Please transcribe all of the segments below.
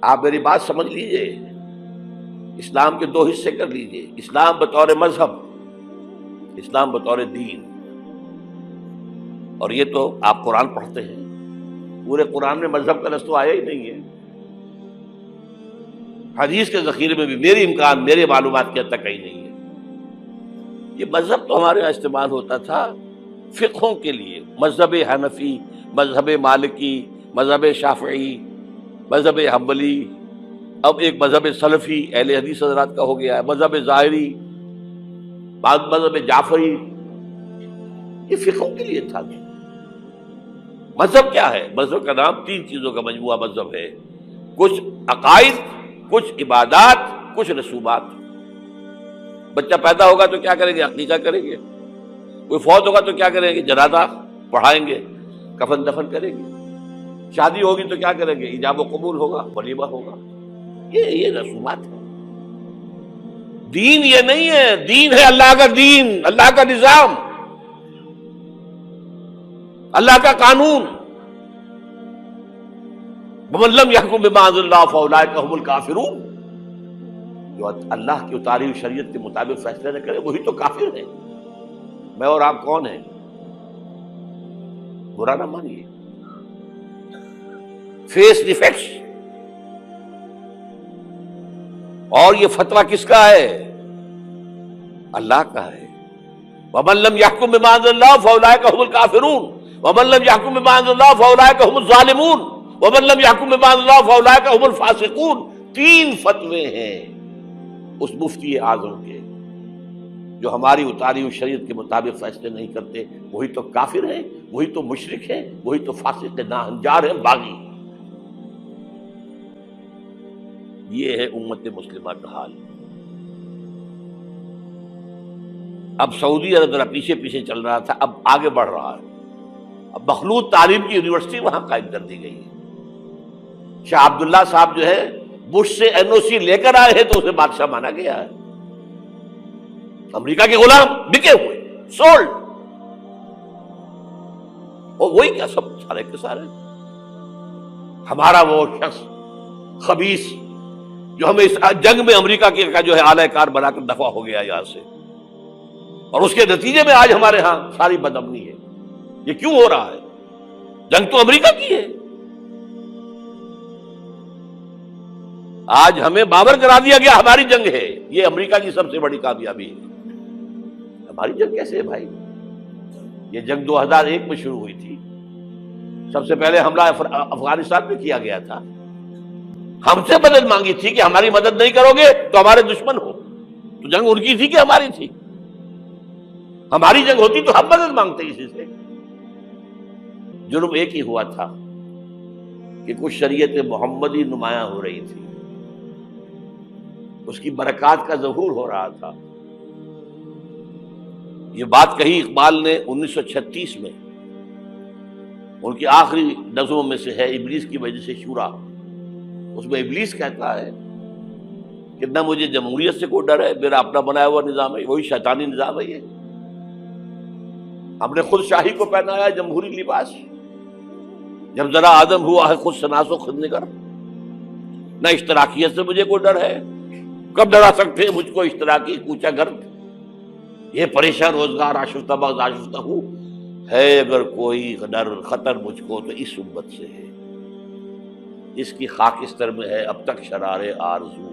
آپ میری بات سمجھ لیجئے، اسلام کے دو حصے کر لیجئے، اسلام بطور مذہب، اسلام بطور دین۔ اور یہ تو آپ قرآن پڑھتے ہیں، پورے قرآن میں مذہب کا لفظ تو آیا ہی نہیں ہے۔ حدیث کے ذخیرے میں بھی میرے معلومات کے حد تک کہیں نہیں ہے۔ یہ مذہب تو ہمارے یہاں استعمال ہوتا تھا فقہوں کے لیے، مذہب حنفی، مذہب مالکی، مذہب شافعی، مذہب حنبلی، اب ایک مذہب سلفی اہل حدیث حضرات کا ہو گیا ہے، مذہب ظاہری، بعض مذہب جعفری، یہ فقہوں کے لیے تھا۔ مذہب کیا ہے؟ مذہب کا نام تین چیزوں کا مجموعہ مذہب ہے، کچھ عقائد، کچھ عبادات، کچھ رسومات۔ بچہ پیدا ہوگا تو کیا کریں گے؟ عقیقہ کریں گے۔ کوئی فوت ہوگا تو کیا کریں گے؟ جنازہ پڑھائیں گے، کفن دفن کریں گے۔ شادی ہوگی تو کیا کریں گے؟ ایجاب و قبول ہوگا، ولیمہ ہوگا۔ یہ رسومات ہے۔ دین یہ نہیں ہے، دین ہے اللہ کا دین، اللہ کا نظام، اللہ کا قانون۔ وَمَن لَّمْ يَحْكُم بِمَا أَنزَلَ اللَّهُ فَأُولَٰئِكَ هُمُ الْكَافِرُونَ۔ جو اللہ کی اتاری ہوئی شریعت کے مطابق فیصلے نہ کرے وہی تو کافر ہے۔ میں اور آپ کون ہیں؟ برا نہ مانیے۔ فیس دی فیکٹس۔ اور یہ فتویٰ کس کا ہے؟ اللہ کا ہے۔ وَمَن لَّمْ يَحْكُم بِمَا أَنزَلَ اللَّهُ فَأُولَٰئِكَ هُمُ الْكَافِرُونَ وَمَن لَّمْ يَحْكُم بِمَا أَنزَلَ اللَّهُ فَأُولَٰئِكَ هُمُ الظَّالِمُونَ وَمَن لَّمْ يَحْكُم بِمَا أَنزَلَ اللَّهُ فَأُولَٰئِكَ هُمُ الْفَاسِقُونَ۔ تین فتوے ہیں اس مفتی اعظم کے، جو ہماری اتاری ہوئی شریعت کے مطابق فیصلے نہیں کرتے وہی تو کافر ہیں، وہی تو مشرک ہیں، وہی تو فاسق ناہنجار ہیں، باغی۔ یہ ہے امت مسلمہ کا حال۔ اب سعودی عرب ذرا پیچھے پیچھے چل رہا تھا، اب آگے بڑھ رہا ہے۔ اب مخلوط تعلیم کی یونیورسٹی وہاں قائم کر دی گئی ہے۔ شاہ عبداللہ صاحب جو ہے بش سے این او سی لے کر آئے ہیں تو اسے بادشاہ مانا گیا ہے۔ امریکہ کے غلام بکے ہوئے، سولڈ۔ اور وہی کیا سب سارے کے سارے ہمارا وہ شخص خبیث جو ہمیں اس جنگ میں امریکہ کا جو ہے اعلی کار بنا کر دفع ہو گیا یہاں سے، اور اس کے نتیجے میں آج ہمارے ہاں ساری بدامنی ہے۔ یہ کیوں ہو رہا ہے؟ جنگ تو امریکہ کی ہے۔ آج ہمیں باور کرا دیا گیا ہماری جنگ ہے، یہ امریکہ کی سب سے بڑی کامیابی ہے۔ ہماری جنگ کیسے ہے بھائی؟ یہ جنگ 2001 میں شروع ہوئی تھی، سب سے پہلے حملہ افغانستان میں کیا گیا تھا۔ ہم سے مدد مانگی تھی کہ ہماری مدد نہیں کرو گے تو ہمارے دشمن ہو۔ تو جنگ ان کی تھی کہ ہماری تھی؟ ہماری جنگ ہوتی تو ہم مدد مانگتے کسی سے۔ جرم ایک ہی ہوا تھا کہ کچھ شریعت محمدی نمایاں ہو رہی تھی، اس کی برکات کا ظہور ہو رہا تھا۔ یہ بات کہی اقبال نے 1936 میں، ان کی آخری نظموں میں سے ہے ابلیس کی وجہ سے شورا۔ اس میں ابلیس کہتا ہے کہ نہ مجھے جمہوریت سے کوئی ڈر ہے، میرا اپنا بنایا ہوا نظام ہے، وہی شیطانی نظام ہے۔ یہ ہم نے خود شاہی کو پہنایا جمہوری لباس، جب ذرا آدم ہوا ہے خود شناس و خود نگر۔ نہ اشتراکیت سے مجھے کوئی ڈر ہے، کب ڈرا سکتے ہیں مجھ کو اشتراکی کوچہ گرد؟ یہ پریشان روزگار آشفتہ مغز آشفتہ ہوں ہے، اگر کوئی ڈر خطر مجھ کو تو اس امت سے ہے، اس کی خاکستر میں ہے اب تک شرار آرزو۔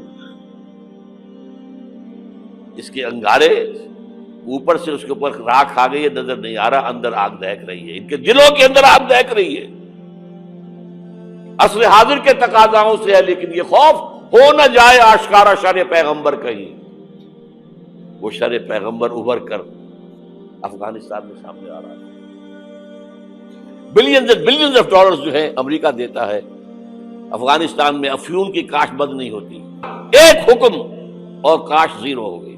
اس کے انگارے اوپر سے اس کے اوپر راکھ آ گئی ہے، نظر نہیں آ رہا، اندر آگ دہک رہی ہے، ان کے دلوں کے اندر آگ دہک رہی ہے۔ عصر حاضر کے تقاضاؤں سے ہے، لیکن یہ خوف ہو نہ جائے آشکارا شر پیغمبر کہیں، وہ شر پیغمبر ابھر کر افغانستان میں سامنے آ رہا ہے۔ بلینز آف ڈالرز جو ہے امریکہ دیتا ہے افغانستان میں، افیون کی کاشت بند نہیں ہوتی، ایک حکم اور کاشت زیرو ہو گئی۔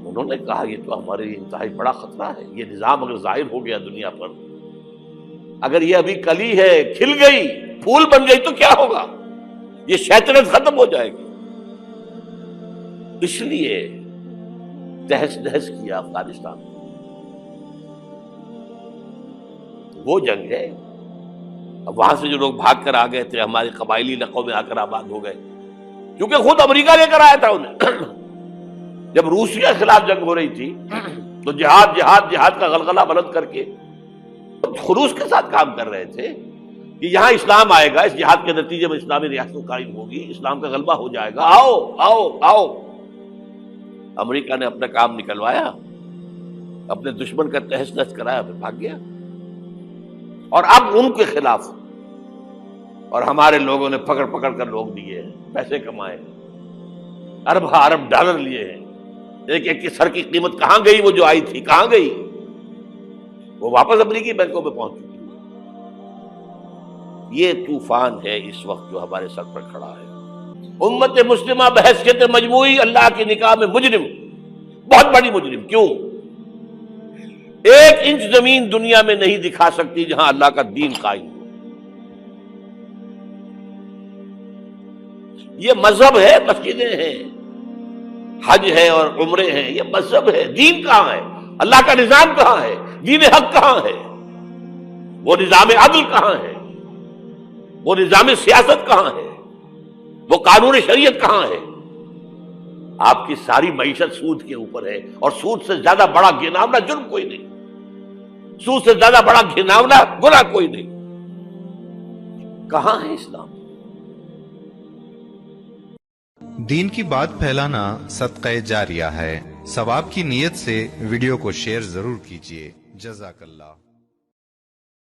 انہوں نے کہا یہ تو ہمارے لیے انتہائی بڑا خطرہ ہے، یہ نظام اگر ظاہر ہو گیا دنیا پر، اگر یہ ابھی کلی ہے، کھل گئی، پھول بن گئی تو کیا ہوگا؟ یہ شیطنت ختم ہو جائے گی۔ اس لیے تہس نہس کیا افغانستان میں۔ وہ جنگ ہے اب وہاں سے جو لوگ بھاگ کر آ گئے تھے ہمارے قبائلی علاقوں میں آ کر آباد ہو گئے، کیونکہ خود امریکہ لے کر آیا تھا انہیں۔ جب روسیا کے خلاف جنگ ہو رہی تھی تو جہاد جہاد جہاد کا غلغلہ بلند کر کے خلوص کے ساتھ کام کر رہے تھے کہ یہاں اسلام آئے گا، اس جہاد کے نتیجے میں اسلامی ریاست قائم ہوگی، اسلام کا غلبہ ہو جائے گا، آؤ آؤ آؤ۔ امریکہ نے اپنا کام نکلوایا، اپنے دشمن کا تہس نہس کرایا، پھر بھاگ گیا۔ اور اب ان کے خلاف اور ہمارے لوگوں نے پکڑ پکڑ کر لوگ دیے ہیں، پیسے کمائے، ارب ارب ڈالر لیے ہیں، ایک ایک کی سر کی قیمت کہاں گئی؟ وہ جو آئی تھی کہاں گئی؟ وہ واپس امریکی بینکوں میں پہنچ چکی ہے۔ یہ طوفان ہے اس وقت جو ہمارے سر پر کھڑا ہے۔ امت مسلمہ بحیثیت مجموعی اللہ کی نگاہ میں مجرم، بہت بڑی مجرم۔ کیوں؟ ایک انچ زمین دنیا میں نہیں دکھا سکتی جہاں اللہ کا دین قائم ہو۔ یہ مذہب ہے، مسجدیں ہیں، حج ہے اور عمرے ہیں، یہ مذہب ہے۔ دین کہاں ہے؟ اللہ کا نظام کہاں ہے؟ دین حق کہاں ہے؟ وہ نظام عدل کہاں ہے؟ وہ نظام سیاست کہاں ہے؟ وہ قانون شریعت کہاں ہے؟ آپ کی ساری معیشت سود کے اوپر ہے، اور سود سے زیادہ بڑا گھناؤنا جرم کوئی نہیں، سود سے زیادہ بڑا گھناؤنا گناہ کوئی نہیں۔ کہاں ہے اسلام؟ دین کی بات پھیلانا صدقہ جاریہ ہے۔ ثواب کی نیت سے ویڈیو کو شیئر ضرور کیجیے۔ جزاک اللہ۔